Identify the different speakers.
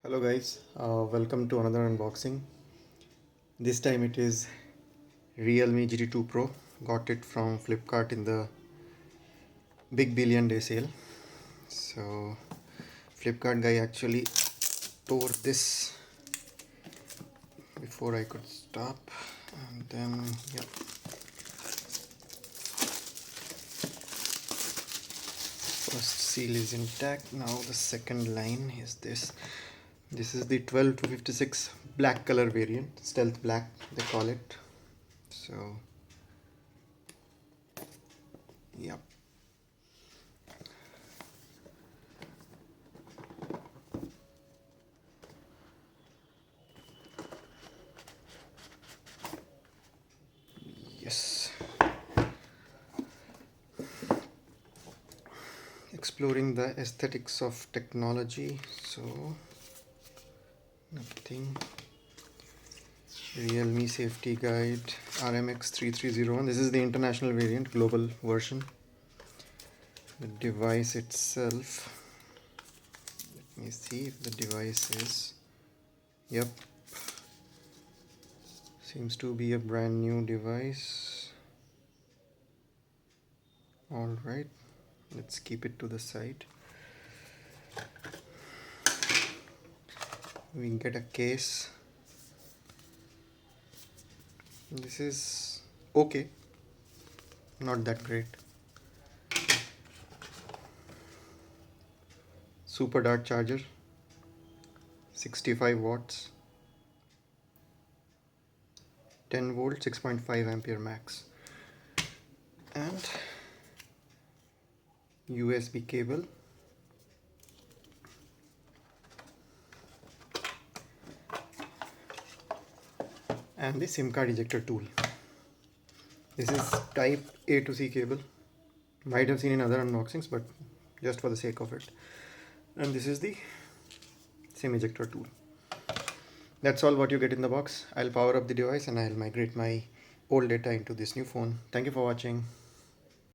Speaker 1: Hello guys, welcome to another unboxing. This time it is Realme GT2 Pro. Got it from Flipkart in the big billion day sale. So Flipkart guy actually tore this before I could stop, and then yeah, first seal is intact. Now the second line is this. This is the 12 to 56 black color variant, stealth black they call it. So yep. Yes. Exploring the aesthetics of technology. So nothing. Realme safety guide RMX 3301. This is the international variant, global version. The device itself, let me see if the device is, yep, seems to be a brand new device. Alright, let's keep it to the side. We get a case. This is okay, not that great. Super Dart charger, 65 watts, 10 volt, 6.5 ampere max, and USB cable, and the SIM card ejector tool. This is type A to C cable. Might have seen in other unboxings, but just for the sake of it. And this is the SIM ejector tool. That's all what you get in the box. I'll power up the device and I'll migrate my old data into this new phone. Thank you for watching.